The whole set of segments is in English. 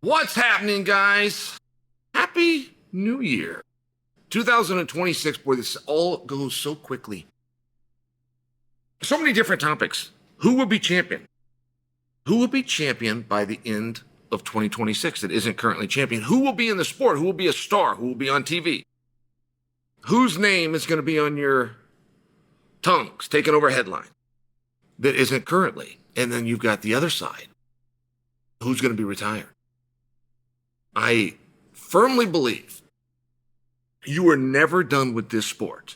What's happening, guys? Happy New Year. 2026, boy, this all goes so quickly. So many different topics. Who will be champion? Who will be champion by the end of 2026 that isn't currently champion? Who will be in the sport? Who will be a star? Who will be on TV? Whose name is going to be on your tongues, taking over headline that isn't currently? And then you've got the other side. Who's going to be retired? I firmly believe you are never done with this sport.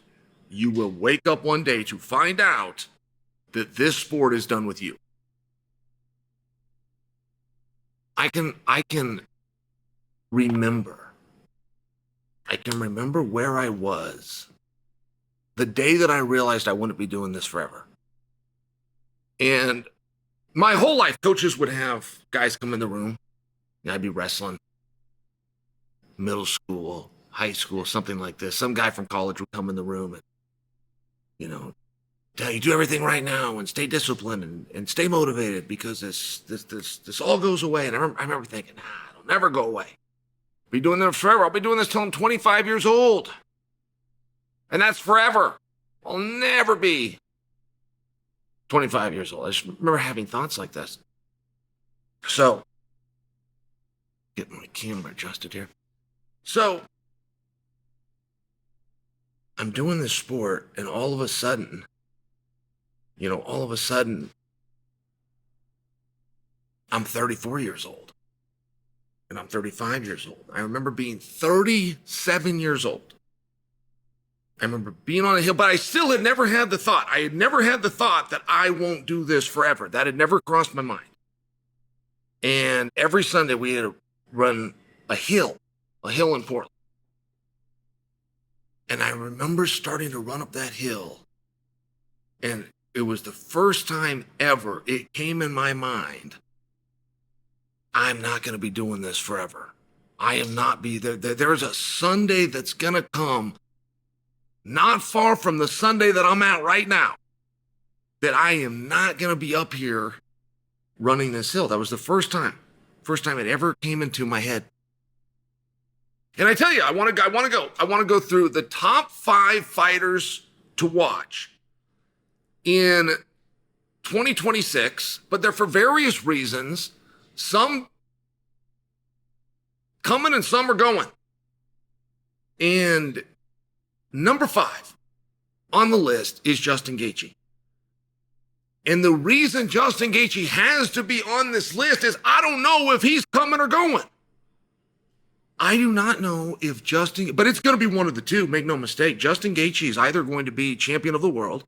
You will wake up one day to find out that this sport is done with you. I can remember. I can remember where I was the day that I realized I wouldn't be doing this forever. And my whole life, coaches would have guys come in the room, and I'd be wrestling. Middle school, high school, something like this. Some guy from college would come in the room and, tell you do everything right now and stay disciplined and stay motivated because this all goes away. And I remember thinking, it'll never go away. I'll be doing this forever. I'll be doing this till I'm 25 years old. And that's forever. I'll never be 25 years old. I just remember having thoughts like this. So, getting my camera adjusted here. So, I'm doing this sport, and all of a sudden, I'm 34 years old, and I'm 35 years old. I remember being 37 years old. I remember being on a hill, but I still had never had the thought. I had never had the thought that I won't do this forever. That had never crossed my mind. And every Sunday, we had to run a hill in Portland. And I remember starting to run up that hill. And it was the first time ever it came in my mind, I'm not going to be doing this forever. I am not be there. There's a Sunday that's going to come not far from the Sunday that I'm at right now that I am not going to be up here running this hill. That was the first time it ever came into my head. And I tell you, I want to go through the top 5 fighters to watch in 2026, but they're for various reasons. Some coming and some are going. And number 5 on the list is Justin Gaethje. And the reason Justin Gaethje has to be on this list is I don't know if he's coming or going. I do not know if but it's going to be one of the two, make no mistake. Justin Gaethje is either going to be champion of the world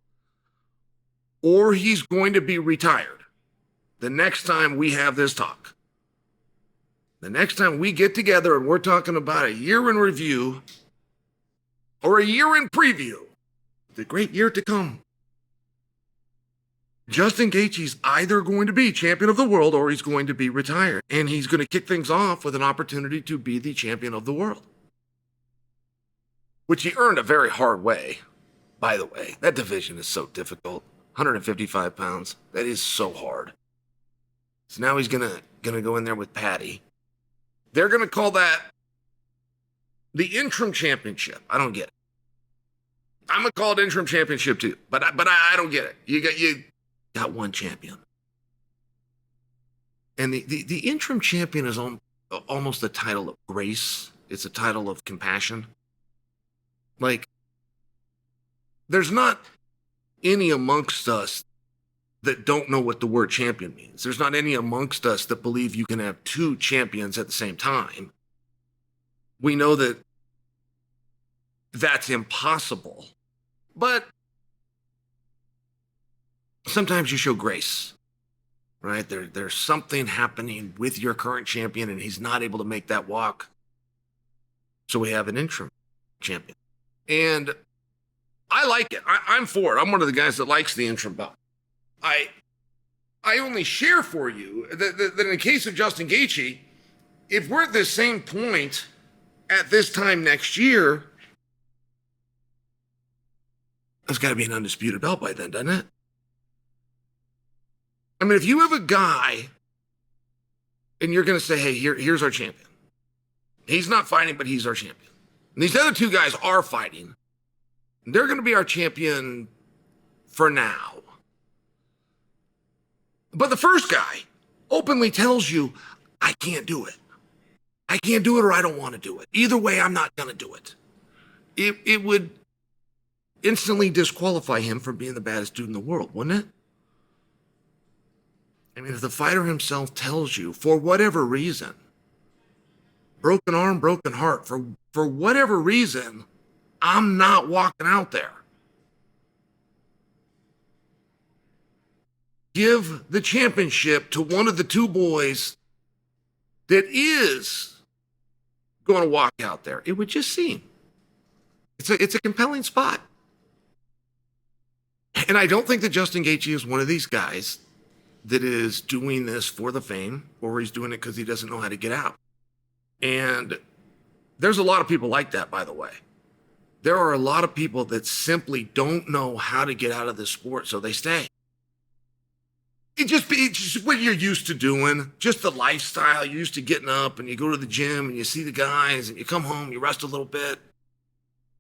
or he's going to be retired the next time we have this talk. The next time we get together and we're talking about a year in review or a year in preview, the great year to come. Justin Gaethje's either going to be champion of the world or he's going to be retired. And he's going to kick things off with an opportunity to be the champion of the world. Which he earned a very hard way, by the way. That division is so difficult. 155 pounds. That is so hard. So now he's going to go in there with Patty. They're going to call that the interim championship. I don't get it. I'm going to call it interim championship too. But I don't get it. You got one champion. And the interim champion is almost a title of grace. It's a title of compassion. Like, there's not any amongst us that don't know what the word champion means. There's not any amongst us that believe you can have 2 champions at the same time. We know that that's impossible. But sometimes you show grace, right? There's something happening with your current champion and he's not able to make that walk. So we have an interim champion. And I like it. I'm for it. I'm one of the guys that likes the interim belt. I only share for you that in the case of Justin Gaethje, if we're at the same point at this time next year, there's got to be an undisputed belt by then, doesn't it? I mean, if you have a guy And you're going to say, hey, here's our champion. He's not fighting, but he's our champion. And these other two guys are fighting. They're going to be our champion for now. But the first guy openly tells you, I can't do it. I can't do it or I don't want to do it. Either way, I'm not going to do it. It would instantly disqualify him from being the baddest dude in the world, wouldn't it? I mean, if the fighter himself tells you, for whatever reason, broken arm, broken heart, for whatever reason, I'm not walking out there. Give the championship to one of the two boys that is going to walk out there. It would just seem. It's a compelling spot. And I don't think that Justin Gaethje is one of these guys that is doing this for the fame, or he's doing it because he doesn't know how to get out. And there's a lot of people like that, by the way. There are a lot of people that simply don't know how to get out of this sport, so they stay. It's just what you're used to doing, just the lifestyle. You're used to getting up and you go to the gym and you see the guys and you come home, you rest a little bit.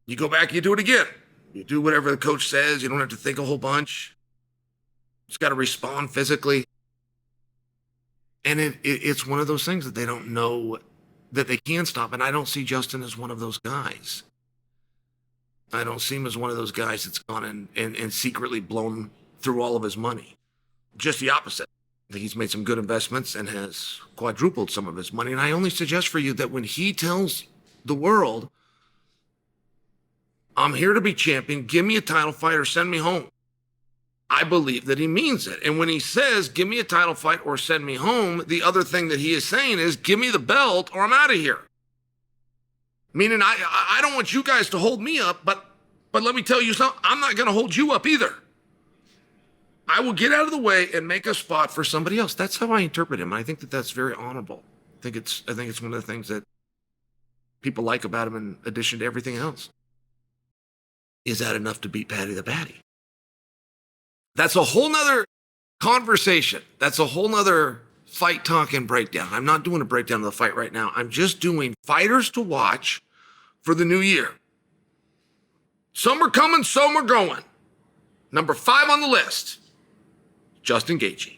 You go back, you do it again. You do whatever the coach says. You don't have to think a whole bunch. Just got to respond physically. And it's one of those things that they don't know that they can stop. And I don't see Justin as one of those guys. I don't see him as one of those guys that's gone and secretly blown through all of his money. Just the opposite. I think he's made some good investments and has quadrupled some of his money. And I only suggest for you that when he tells the world, I'm here to be champion, give me a title fight or send me home, I believe that he means it. And when he says, give me a title fight or send me home, the other thing that he is saying is, give me the belt or I'm out of here. Meaning, I don't want you guys to hold me up, but let me tell you something, I'm not going to hold you up either. I will get out of the way and make a spot for somebody else. That's how I interpret him. I think that that's very honorable. I think it's one of the things that people like about him in addition to everything else. Is that enough to beat Patty the Batty? That's a whole nother conversation. That's a whole nother fight talk and breakdown. I'm not doing a breakdown of the fight right now. I'm just doing fighters to watch for the new year. Some are coming, some are going. Number 5 on the list, Justin Gaethje.